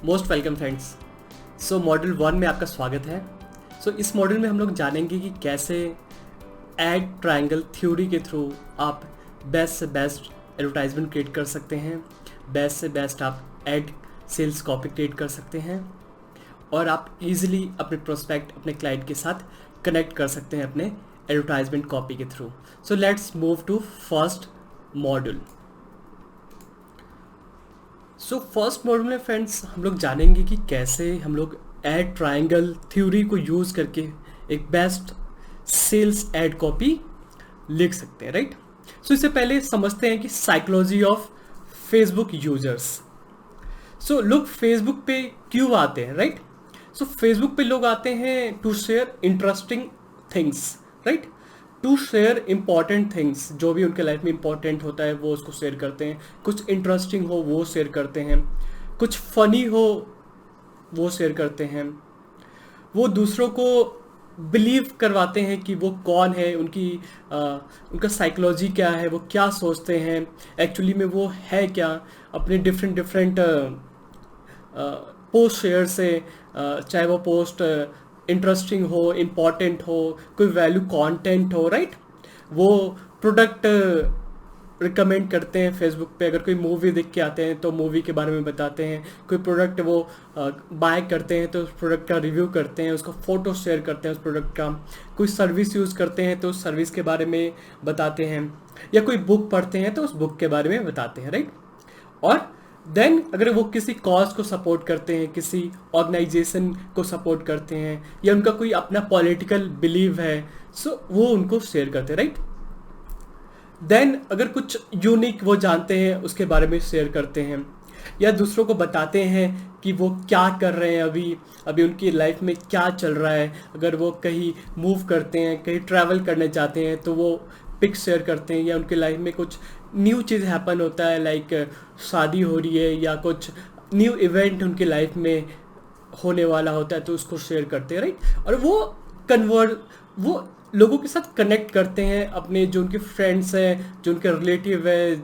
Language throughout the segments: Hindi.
Most welcome friends. So module 1 में आपका स्वागत है। इस मॉड्यूल में हम लोग जानेंगे कि कैसे एड ट्रायंगल थ्योरी के थ्रू आप बेस्ट से बेस्ट एडवर्टाइजमेंट क्रिएट कर सकते हैं, बेस्ट से बेस्ट आप एड सेल्स कॉपी क्रिएट कर सकते हैं और आप इजीली अपने प्रोस्पेक्ट अपने क्लाइंट के साथ कनेक्ट कर सकते हैं अपने एडवर्टाइजमेंट कॉपी के थ्रू। So let's move to first module. First module में फ्रेंड्स हम लोग जानेंगे कि कैसे हम लोग एड ट्रायंगल थ्योरी को यूज़ करके एक बेस्ट सेल्स एड कॉपी लिख सकते हैं, राइट। इससे पहले समझते हैं कि साइकोलॉजी ऑफ फेसबुक यूजर्स। लोग फेसबुक पे क्यों आते हैं, राइट। फेसबुक पे लोग आते हैं to share interesting things, right, to share important things. जो भी उनके लाइफ में इम्पॉर्टेंट होता है वो उसको शेयर करते हैं, कुछ इंटरेस्टिंग हो वो शेयर करते हैं, कुछ फनी हो वो शेयर करते हैं, वो दूसरों को बिलीव करवाते हैं कि वो कौन है, उनका साइकोलॉजी क्या है, वो क्या सोचते हैं, एक्चुअली में वो है क्या। अपने डिफरेंट पोस्ट शेयर से, चाहे वो पोस्ट इंटरेस्टिंग हो, इम्पॉर्टेंट हो, कोई वैल्यू कंटेंट हो, राइट। वो प्रोडक्ट रिकमेंड करते हैं फेसबुक पे। अगर कोई मूवी देख के आते हैं तो मूवी के बारे में बताते हैं, कोई प्रोडक्ट वो बाय करते हैं तो उस प्रोडक्ट का रिव्यू करते हैं, उसका फ़ोटो शेयर करते हैं उस प्रोडक्ट का। कोई सर्विस यूज़ करते हैं तो उस सर्विस के बारे में बताते हैं, या कोई बुक पढ़ते हैं तो उस बुक के बारे में बताते हैं, राइट। और देन अगर वो किसी कॉज को सपोर्ट करते हैं, किसी ऑर्गेनाइजेशन को सपोर्ट करते हैं, या उनका कोई अपना पॉलिटिकल बिलीव है, वो उनको शेयर करते हैं, राइट। देन अगर कुछ यूनिक वो जानते हैं उसके बारे में शेयर करते हैं, या दूसरों को बताते हैं कि वो क्या कर रहे हैं, अभी उनकी लाइफ में क्या चल रहा है। अगर वो कहीं मूव करते हैं, कहीं ट्रैवल करने जाते हैं तो वो पिक्स शेयर करते हैं, या उनके लाइफ में कुछ न्यू चीज़ हैपन होता है, लाइक शादी हो रही है या कुछ न्यू इवेंट उनकी लाइफ में होने वाला होता है तो उसको शेयर करते हैं, राइट। और वो लोगों के साथ कनेक्ट करते हैं, अपने जो उनके फ्रेंड्स हैं, जो उनके रिलेटिव है,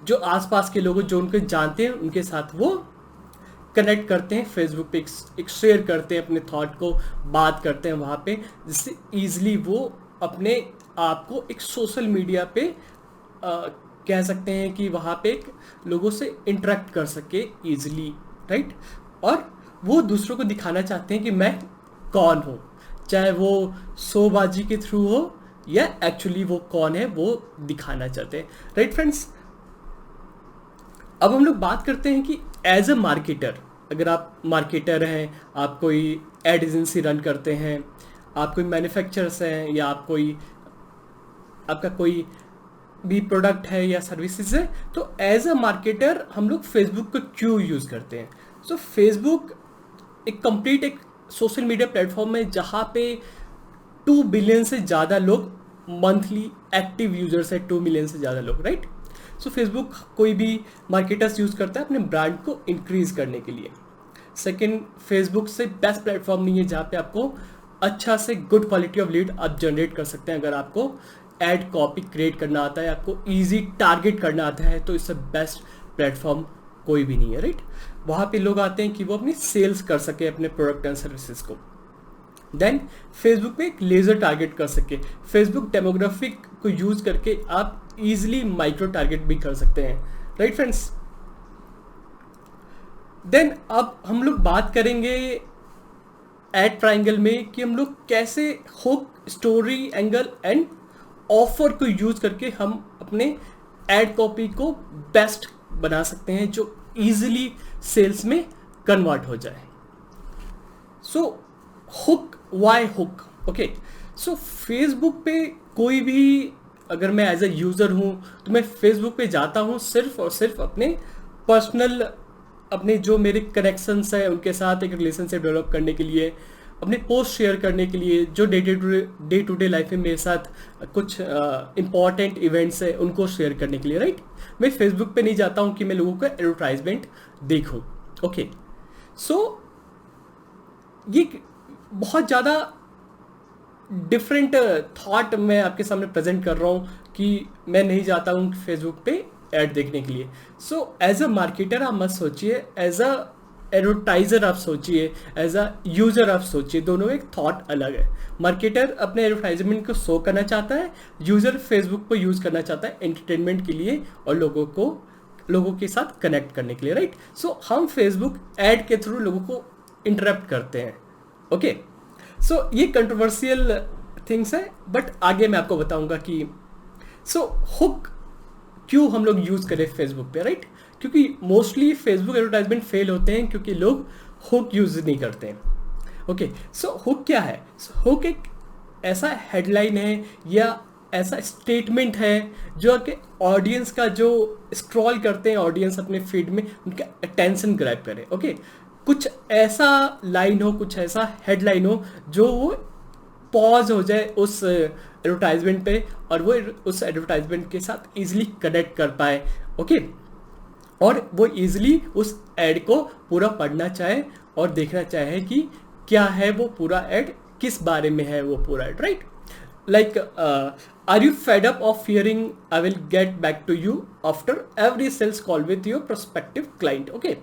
जो आसपास के लोग जो उनको जानते हैं उनके साथ वो कनेक्ट करते हैं। फेसबुक पे एक शेयर करते हैं, अपने थॉट को बात करते हैं वहाँ पे, जिससे ईजिली वो अपने आप को एक सोशल मीडिया पे कह सकते हैं कि वहाँ पे एक लोगों से इंटरेक्ट कर सके ईजिली, राइट। और वो दूसरों को दिखाना चाहते हैं कि मैं कौन हूँ, चाहे वो शोबाजी के थ्रू हो या एक्चुअली वो कौन है वो दिखाना चाहते हैं, राइट फ्रेंड्स। अब हम लोग बात करते हैं कि एज अ मार्केटर, अगर आप मार्केटर हैं, आप कोई एड एजेंसी रन करते हैं, आप कोई मैन्युफैक्चरर्स हैं, या आपका कोई भी प्रोडक्ट है या सर्विसेज है, तो एज अ मार्केटर हम लोग फेसबुक को क्यों यूज़ करते हैं। फेसबुक एक कंप्लीट एक सोशल मीडिया प्लेटफॉर्म है जहाँ पे 2 बिलियन से ज़्यादा लोग मंथली एक्टिव यूजर्स है, 2 मिलियन से ज़्यादा लोग, राइट। फेसबुक कोई भी मार्केटर्स यूज़ करता है अपने ब्रांड को इंक्रीज करने के लिए। सेकेंड, फेसबुक से बेस्ट प्लेटफॉर्म नहीं है जहाँ पे आपको अच्छा से गुड क्वालिटी ऑफ लीड आप जनरेट कर सकते हैं। अगर आपको एड कॉपी क्रिएट करना आता है, आपको इजी टारगेट करना आता है, तो इससे बेस्ट प्लेटफॉर्म कोई भी नहीं है, राइट। वहाँ पे लोग आते हैं कि वो अपनी सेल्स कर सके अपने प्रोडक्ट एंड सर्विसेज को। देन फेसबुक पे एक लेजर टारगेट कर सके। फेसबुक डेमोग्राफिक को यूज करके आप इजीली माइक्रो टारगेट भी कर सकते हैं, राइट फ्रेंड्स। देन अब हम लोग बात करेंगे एड ट्रायंगल में कि हम लोग कैसे hook, story, angle and offer को यूज करके हम अपने एड कॉपी को बेस्ट बना सकते हैं जो इजीली सेल्स में कन्वर्ट हो जाए। Hook, why hook, okay. Facebook पे कोई भी, अगर मैं एज अ यूज़र हूँ तो मैं फेसबुक पे जाता हूँ सिर्फ और सिर्फ अपने पर्सनल, अपने जो मेरे कनेक्शंस हैं उनके साथ एक रिलेशनशिप डेवलप करने के लिए, अपने पोस्ट शेयर करने के लिए, जो डे टू डे लाइफ में मेरे साथ कुछ इम्पॉर्टेंट इवेंट्स है उनको शेयर करने के लिए, राइट। मैं फेसबुक पे नहीं जाता हूँ कि मैं लोगों का एडवर्टाइजमेंट देखूँ, ओके। ये बहुत ज़्यादा डिफरेंट थॉट मैं आपके सामने प्रेजेंट कर रहा हूँ कि मैं नहीं जाता हूँ फेसबुक पे ऐड देखने के लिए। सो एज अ मार्केटर आप मत सोचिए, एज अ एडवर्टाइजर आप सोचिए, एज अ यूजर आप सोचिए, दोनों एक थॉट अलग है। मार्केटर अपने एडवर्टाइजमेंट को शो करना चाहता है, यूजर फेसबुक को यूज करना चाहता है एंटरटेनमेंट के लिए और लोगों के साथ कनेक्ट करने के लिए, राइट। सो हम फेसबुक ऐड के थ्रू लोगों को इंटरप्ट करते हैं। ओके, सो ये कंट्रोवर्शियल थिंग्स है, बट आगे मैं आपको बताऊंगा कि हुक क्यों हम लोग यूज करें फेसबुक पे, राइट। क्योंकि मोस्टली फेसबुक एडवर्टाइजमेंट फेल होते हैं क्योंकि लोग हुक यूज नहीं करते हैं। ओके, सो हुक क्या है? हुक एक ऐसा हेडलाइन है या ऐसा स्टेटमेंट है जो आपके ऑडियंस का, जो स्क्रॉल करते हैं ऑडियंस अपने फीड में, उनका अटेंशन ग्रैब करे। ओके, कुछ ऐसा लाइन हो, कुछ ऐसा हेडलाइन हो जो वो पॉज हो जाए उस एडवर्टाइजमेंट पे और वो उस एडवर्टाइजमेंट के साथ इजीली कनेक्ट कर पाए। ओके, और वो इजीली उस एड को पूरा पढ़ना चाहे और देखना चाहे कि क्या है वो पूरा एड, किस बारे में है वो पूरा ad, right. Like are you fed up of hearing I will get back to you after every sales call with your prospective client. Okay,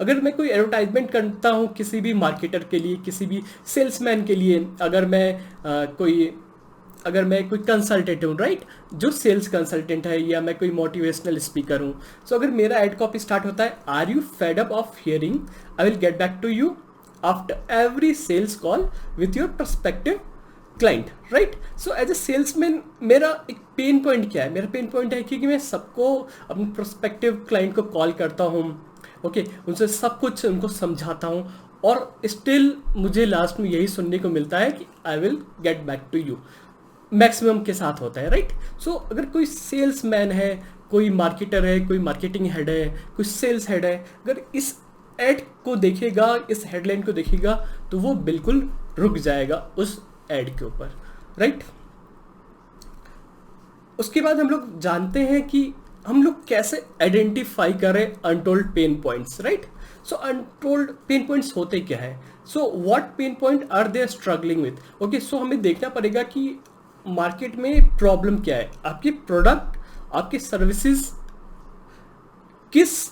अगर मैं कोई एडवर्टाइजमेंट करता हूँ किसी भी मार्केटर के लिए, किसी भी सेल्समैन के लिए, अगर मैं कोई कंसल्टेंट हूँ, राइट, जो सेल्स कंसल्टेंट है, या मैं कोई मोटिवेशनल स्पीकर हूँ, सो अगर मेरा एड कॉपी स्टार्ट होता है are you fed up of hearing I will get back to you after every sales call with your prospective client, right. So as a salesman मेरा एक पेन पॉइंट क्या है? मेरा पेन पॉइंट है कि मैं सबको, अपने प्रोस्पेक्टिव क्लाइंट को कॉल करता हूँ, ओके, उनसे सब कुछ उनको समझाता हूँ और स्टिल मुझे लास्ट में यही सुनने को मिलता है कि I will get back to you, maximum के साथ होता है, राइट। सो अगर कोई सेल्समैन है, कोई मार्केटर है, कोई मार्केटिंग हेड है, कोई सेल्स हेड है, अगर इस एड को देखेगा, इस हेडलाइन को देखेगा, तो वो बिल्कुल रुक जाएगा उस एड के ऊपर, राइट। उसके बाद हम लोग जानते हैं कि हम लोग कैसे आइडेंटिफाई करें untold pain points, right. So untold pain points होते क्या है? So what pain point are they struggling with? Okay, so हमें देखना पड़ेगा कि मार्केट में प्रॉब्लम क्या है, आपके प्रोडक्ट, आपके सर्विसेज किस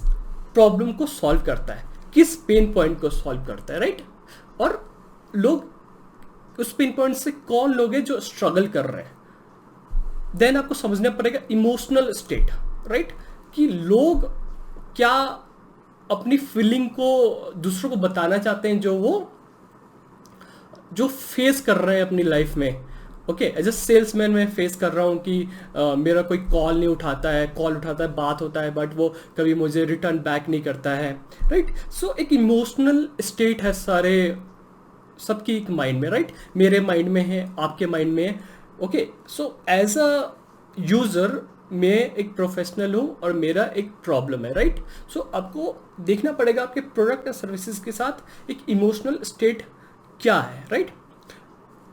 प्रॉब्लम को सॉल्व करता है, किस पेन पॉइंट को सॉल्व करता है, राइट। और लोग उस पेन पॉइंट से कौन लोग हैं जो स्ट्रगल कर रहे हैं। देन आपको समझना पड़ेगा इमोशनल स्टेट, राइट, कि लोग क्या अपनी फीलिंग को दूसरों को बताना चाहते हैं जो फेस कर रहे हैं अपनी लाइफ में। ओके, एज अ सेल्समैन मैं फेस कर रहा हूँ कि मेरा कोई कॉल नहीं उठाता है, बात होता है, बट वो कभी मुझे रिटर्न बैक नहीं करता है, राइट। सो एक इमोशनल स्टेट है सबकी एक माइंड में, राइट। मेरे माइंड में है, आपके माइंड में है। Okay, so as a user मैं एक प्रोफेशनल हूँ और मेरा एक प्रॉब्लम है, राइट। सो आपको देखना पड़ेगा आपके प्रोडक्ट या सर्विसेज के साथ एक इमोशनल स्टेट क्या है, right.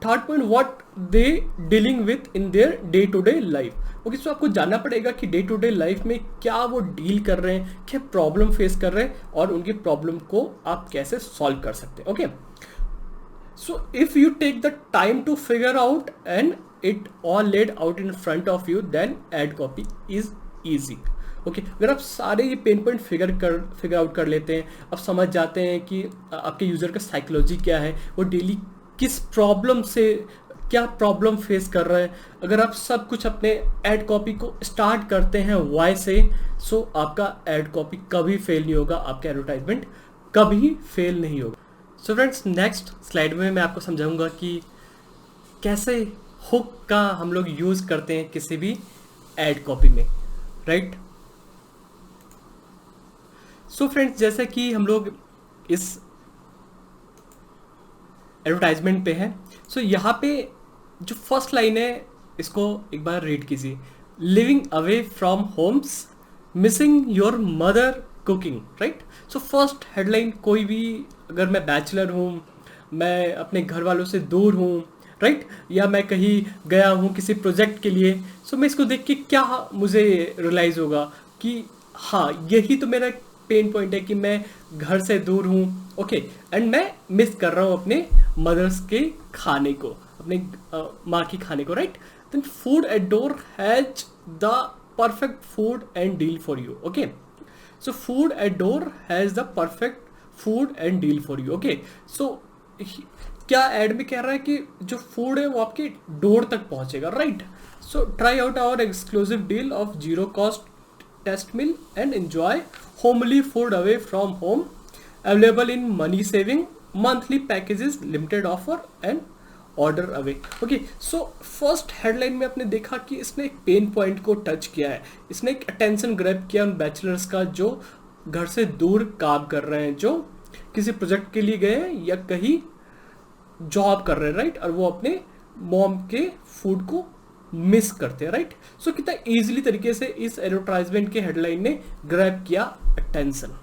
Third point, what they dealing with in their day to day life. Okay, so आपको जानना पड़ेगा कि डे टू डे लाइफ में क्या वो डील कर रहे हैं, क्या प्रॉब्लम फेस कर रहे हैं और उनकी प्रॉब्लम को आप कैसे सॉल्व कर सकते हैं। Okay, so if you take the time to figure out and it all laid out in front of you, then ad copy is easy. Okay, अगर आप सारे ये पेन पॉइंट फिगर आउट कर लेते हैं, आप समझ जाते हैं कि आपके यूज़र का साइकोलॉजी क्या है, वो डेली किस प्रॉब्लम से, क्या प्रॉब्लम फेस कर रहा है, अगर आप सब कुछ अपने एड कॉपी को स्टार्ट करते हैं वाई से, सो आपका एड कॉपी कभी फेल नहीं होगा, आपका एडवर्टाइजमेंट कभी फेल नहीं होगा। सो फ्रेंड्स, नेक्स्ट स्लाइड में मैं आपको समझाऊंगा कि कैसे हुक का हम लोग यूज़ करते हैं किसी भी एड कॉपी में, राइट। सो फ्रेंड्स, जैसे कि हम लोग इस एडवर्टाइजमेंट पे हैं, सो यहाँ पे जो फर्स्ट लाइन है इसको एक बार रीड कीजिए। Living away from homes, missing your mother cooking, right. So first headline, कोई भी, अगर मैं बैचलर हूँ, मैं अपने घर वालों से दूर हूँ, राइट, या मैं कहीं गया हूँ किसी प्रोजेक्ट के लिए, सो मैं इसको देख के क्या मुझे रियलाइज़ होगा कि हाँ, यही तो मेरा पेन पॉइंट है कि मैं घर से दूर हूँ, ओके, एंड मैं मिस कर रहा हूँ अपने मदर्स के खाने को, अपने माँ की खाने को, right. Then food at door has the perfect food and deal for you. Okay, so food at door has the perfect food and deal for you. Okay, so क्या एड में कह रहा है कि जो फूड है वो आपके डोर तक पहुंचेगा, right? So try out our exclusive deal of zero cost taste meal and enjoy homely food away from home, available in money saving monthly packages, limited offer and order away. Okay, so first headline में आपने देखा कि इसने एक पेन पॉइंट को टच किया है. इसने एक अटेंशन ग्रैब किया उन बैचलर्स का जो घर से दूर काम कर रहे हैं, जो किसी प्रोजेक्ट के लिए गए हैं या कहीं जॉब कर रहे हैं, राइट? और वो अपने मॉम के फूड को मिस करते हैं, राइट? सो कितना इजीली तरीके से इस एडवर्टाइजमेंट के हेडलाइन ने ग्रैब किया अटेंशन.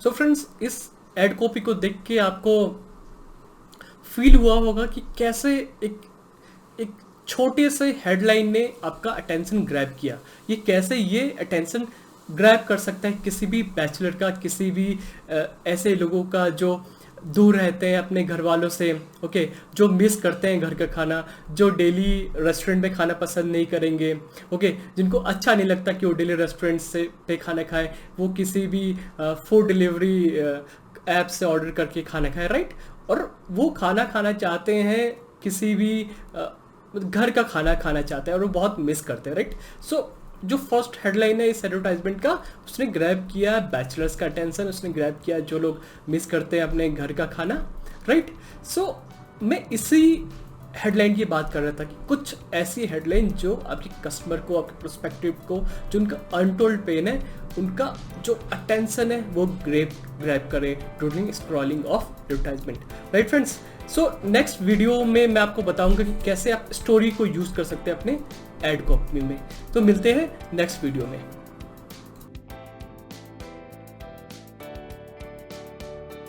सो फ्रेंड्स, इस एड कॉपी को देख के आपको फील हुआ होगा कि कैसे एक छोटे से हेडलाइन ने आपका अटेंशन ग्रैब किया. ये कैसे ये अटेंशन ग्रैब कर सकता है किसी भी बैचलर का, किसी भी ऐसे लोगों का जो दूर रहते हैं अपने घर वालों से, ओके, जो मिस करते हैं घर का खाना, जो डेली रेस्टोरेंट में खाना पसंद नहीं करेंगे, ओके, जिनको अच्छा नहीं लगता कि वो डेली रेस्टोरेंट से पे खाना खाए, वो किसी भी फूड डिलीवरी ऐप से ऑर्डर करके खाना खाए, राइट? और वो खाना खाना चाहते हैं, किसी भी घर का खाना खाना चाहते हैं और वो बहुत मिस करते हैं, राइट? सो जो फर्स्ट हेडलाइन है इस एडवर्टाइजमेंट का, उसने ग्रैब किया बैचलर्स का अटेंशन, उसने ग्रैब किया जो लोग मिस करते हैं अपने घर का खाना, राइट? सो मैं इसी हेडलाइन की बात कर रहा था कि कुछ ऐसी हेडलाइन जो आपके कस्टमर को, आपके प्रोस्पेक्टिव को, जो उनका अनटोल्ड पेन है, उनका जो अटेंशन है वो ग्रैब करे during scrolling of advertisement, right friends? So next video में मैं आपको बताऊंगा कि कैसे आप स्टोरी को यूज कर सकते हैं अपने एड कॉपी में. तो मिलते हैं नेक्स्ट वीडियो में.